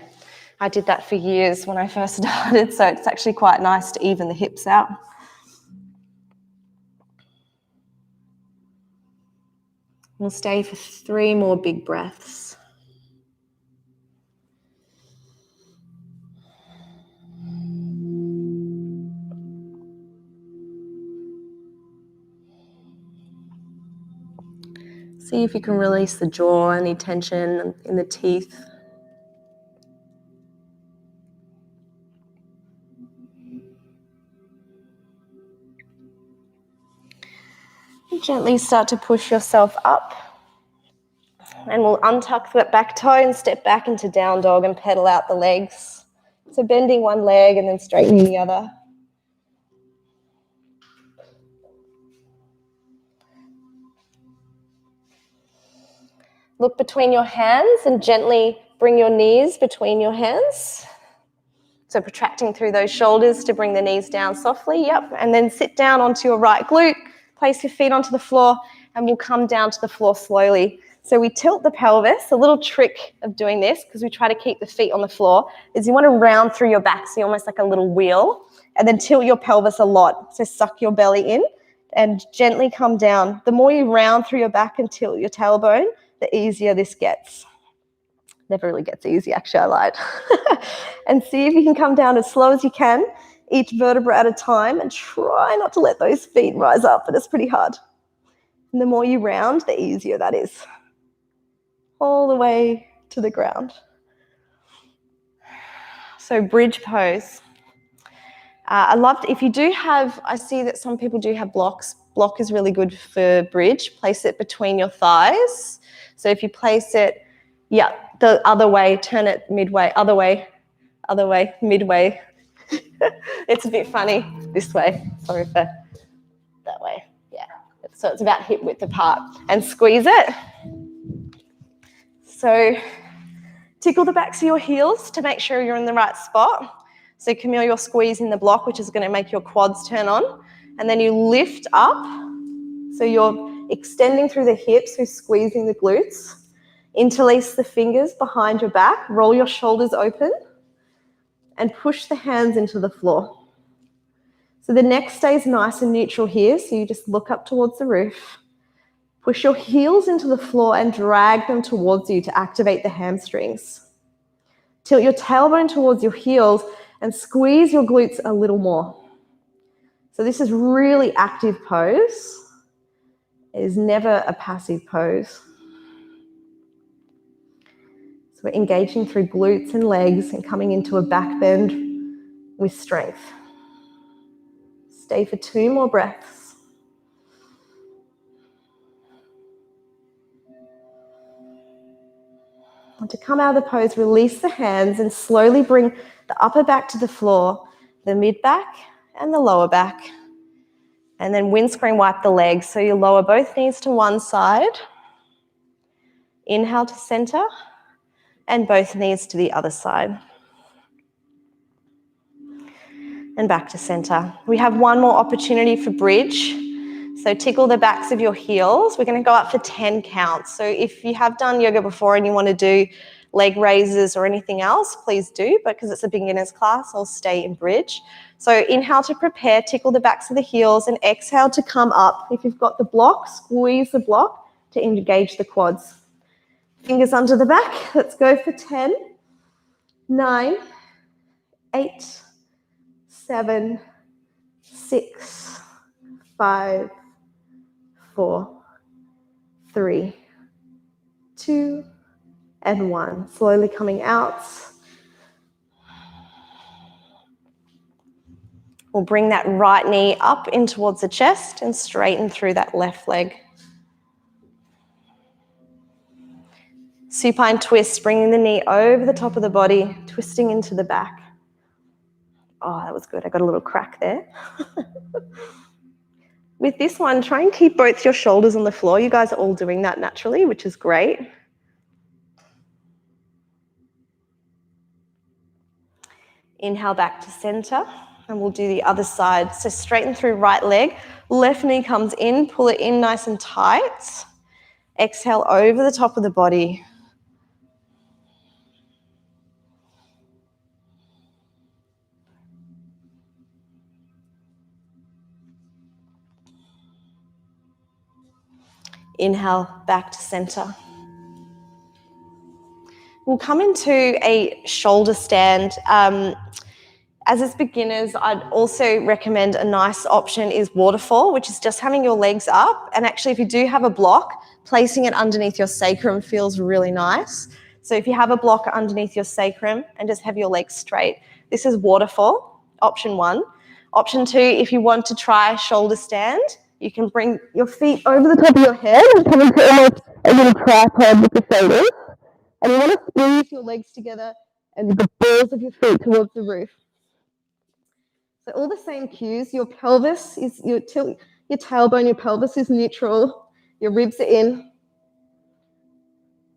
I did that for years when I first started, so it's actually quite nice to even the hips out. We'll stay for 3 more big breaths. See if you can release the jaw, any tension in the teeth. Gently start to push yourself up. And we'll untuck that back toe and step back into down dog and pedal out the legs. So bending one leg and then straightening the other. Look between your hands and gently bring your knees between your hands. So protracting through those shoulders to bring the knees down softly. Yep. And then sit down onto your right glute. Place your feet onto the floor and we'll come down to the floor slowly. So we tilt the pelvis. A little trick of doing this, because we try to keep the feet on the floor, is you want to round through your back, so you're almost like a little wheel, and then tilt your pelvis a lot. So suck your belly in and gently come down. The more you round through your back and tilt your tailbone, the easier this gets. Never really gets easy, actually, I lied. And see if you can come down as slow as you can, each vertebra at a time, and try not to let those feet rise up, but it's pretty hard. And the more you round, the easier that is. All the way to the ground. So bridge pose. I loved, if you do have, I see that some people do have blocks. Block is really good for bridge. Place it between your thighs. So if you place it, the other way, turn it midway, other way, midway. It's a bit funny this way. Sorry for that way. Yeah. So it's about hip width apart. And squeeze it. So tickle the backs of your heels to make sure you're in the right spot. So Camille, you're squeezing the block, which is going to make your quads turn on. And then you lift up. So you're extending through the hips, you're squeezing the glutes. Interlace the fingers behind your back. Roll your shoulders open. And push the hands into the floor. So the neck stays nice and neutral here. So you just look up towards the roof. Push your heels into the floor and drag them towards you to activate the hamstrings. Tilt your tailbone towards your heels and squeeze your glutes a little more. So this is really active pose. It is never a passive pose. So we're engaging through glutes and legs and coming into a back bend with strength. Stay for 2 more breaths. And to come out of the pose, release the hands and slowly bring the upper back to the floor, the mid back and the lower back. And then windscreen wipe the legs. So you lower both knees to one side. Inhale to center and both knees to the other side. And back to center. We have one more opportunity for bridge. So tickle the backs of your heels. We're going to go up for 10 counts. So if you have done yoga before and you want to do leg raises or anything else, please do. But because it's a beginner's class, I'll stay in bridge. So inhale to prepare, tickle the backs of the heels, and exhale to come up. If you've got the block, squeeze the block to engage the quads. Fingers under the back. Let's go for 10, 9, 8, 7, 6, 5, 4, 3, 2, and 1. Slowly coming out. We'll bring that right knee up in towards the chest and straighten through that left leg. Supine twist, bringing the knee over the top of the body, twisting into the back. Oh, that was good. I got a little crack there. With this one, try and keep both your shoulders on the floor. You guys are all doing that naturally, which is great. Inhale back to center, and we'll do the other side. So straighten through right leg. Left knee comes in, pull it in nice and tight. Exhale over the top of the body. Inhale back to center. We'll come into a shoulder stand. As it's beginners, I'd also recommend a nice option is waterfall, which is just having your legs up. And actually, if you do have a block, placing it underneath your sacrum feels really nice. So if you have a block underneath your sacrum and just have your legs straight, this is waterfall, option 1. Option 2, if you want to try shoulder stand, you can bring your feet over the top of your head and come into almost a little tripod with the shoulders. And you want to squeeze your legs together and the balls of your feet towards the roof. So all the same cues. Your pelvis is, your tailbone, your pelvis is neutral. Your ribs are in.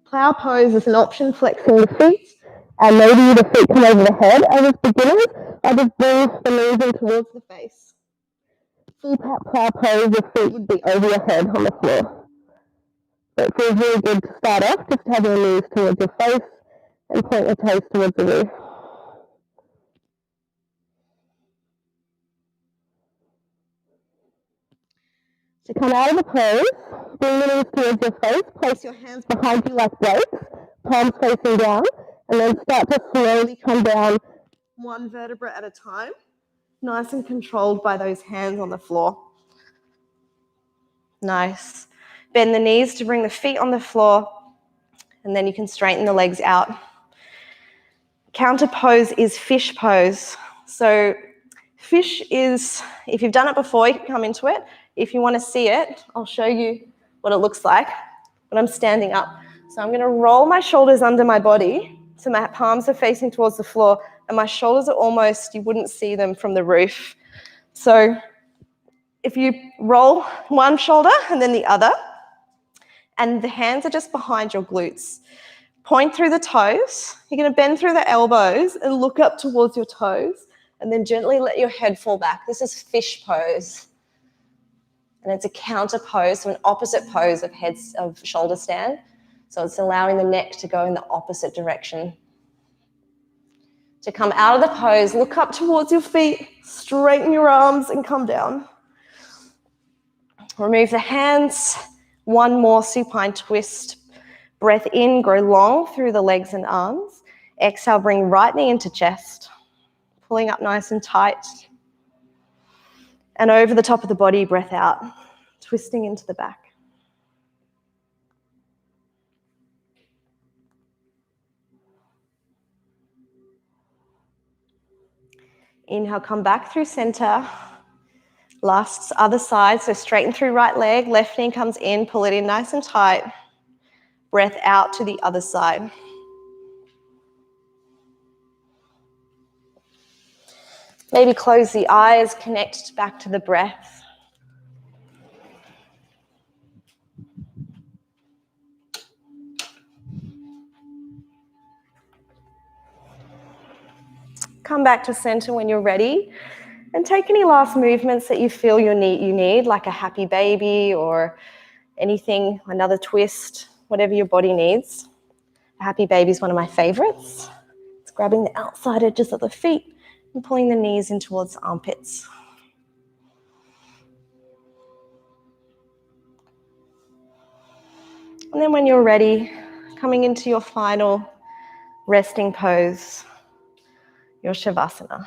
Plow pose is an option, flexing the feet. And maybe the feet come over the head. As beginners, I just bring the knees in towards the face. Full plow pose, your feet would be over your head on the floor. So it feels really good to start off, just have your knees towards your face and point your toes towards the roof. To come out of the pose, bring the knees towards your face, place your hands behind you like weights, palms facing down, and then start to slowly come down one vertebra at a time, nice and controlled by those hands on the floor. Nice. Bend the knees to bring the feet on the floor, and then you can straighten the legs out. Counter pose is fish pose. So fish is, if you've done it before, you can come into it. If you want to see it, I'll show you what it looks like when I'm standing up. So I'm going to roll my shoulders under my body so my palms are facing towards the floor, and my shoulders are almost, you wouldn't see them from the roof. So if you roll one shoulder and then the other, and the hands are just behind your glutes. Point through the toes. You're going to bend through the elbows and look up towards your toes, and then gently let your head fall back. This is fish pose. And it's a counter pose, so an opposite pose of shoulder stand. So it's allowing the neck to go in the opposite direction. To come out of the pose, look up towards your feet, straighten your arms and come down. Remove the hands. One more supine twist. Breath in, grow long through the legs and arms. Exhale, bring right knee into chest. Pulling up nice and tight. And over the top of the body, breath out. Twisting into the back. Inhale, come back through center. Last other side, so straighten through right leg. Left knee comes in, pull it in nice and tight. Breath out to the other side. Maybe close the eyes, connect back to the breath. Come back to center when you're ready, and take any last movements that you feel you need, like a happy baby or anything, another twist, whatever your body needs. A happy baby is one of my favorites. It's grabbing the outside edges of the feet and pulling the knees in towards the armpits. And then when you're ready, coming into your final resting pose, your Shavasana.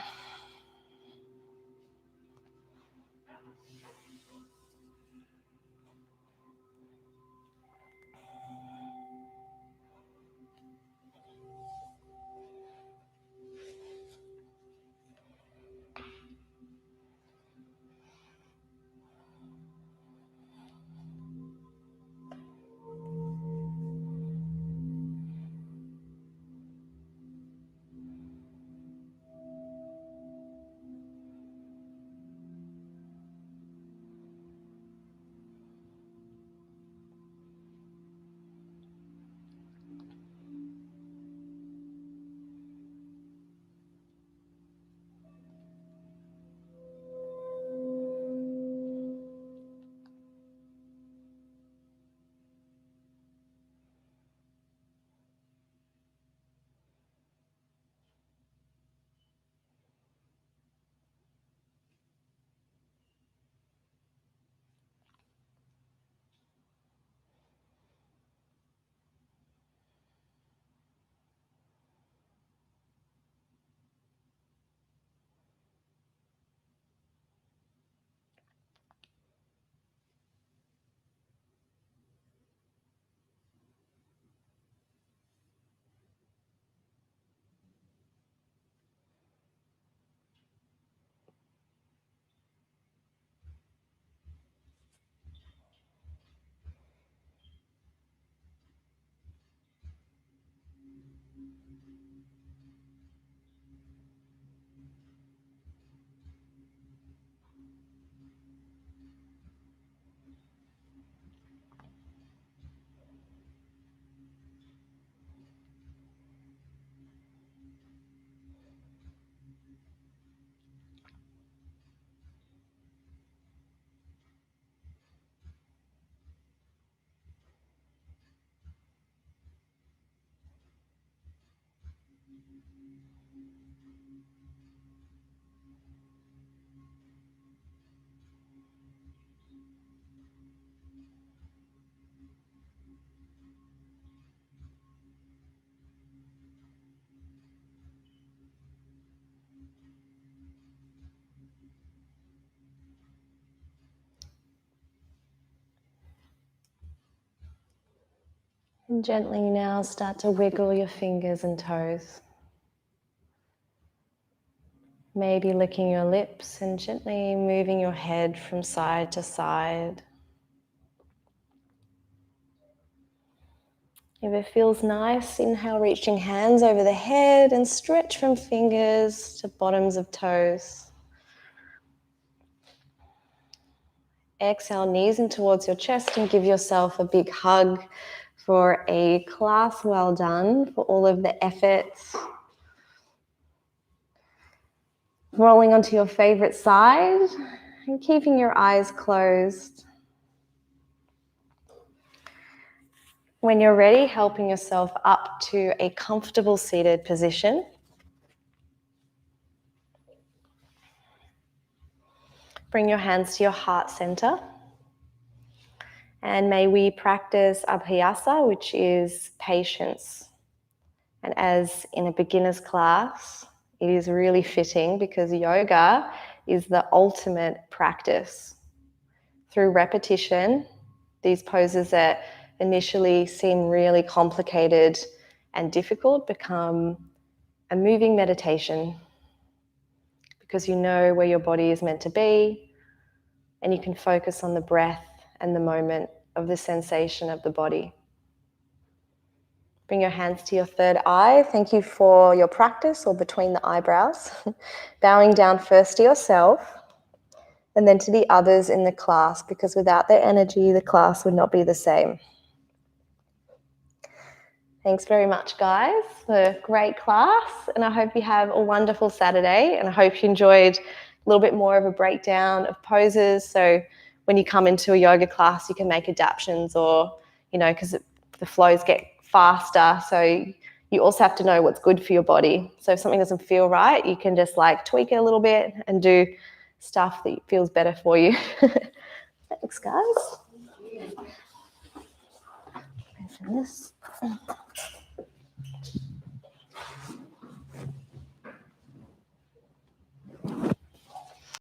And gently now start to wiggle your fingers and toes. Maybe licking your lips and gently moving your head from side to side. If it feels nice, inhale, reaching hands over the head and stretch from fingers to bottoms of toes. Exhale, knees in towards your chest and give yourself a big hug for a class well done, for all of the efforts. Rolling onto your favorite side and keeping your eyes closed. When you're ready, helping yourself up to a comfortable seated position. Bring your hands to your heart center. And may we practice abhyasa, which is patience. And as in a beginner's class, it is really fitting because yoga is the ultimate practice. Through repetition, these poses that initially seem really complicated and difficult become a moving meditation because you know where your body is meant to be and you can focus on the breath and the moment of the sensation of the body. Bring your hands to your third eye. Thank you for your practice, or between the eyebrows. Bowing down first to yourself and then to the others in the class, because without their energy, the class would not be the same. Thanks very much, guys, for a great class, and I hope you have a wonderful Saturday, and I hope you enjoyed a little bit more of a breakdown of poses, so when you come into a yoga class, you can make adaptations, or, because the flows get faster, so you also have to know what's good for your body. So if something doesn't feel right, you can just tweak it a little bit and do stuff that feels better for you. Thanks, guys. This.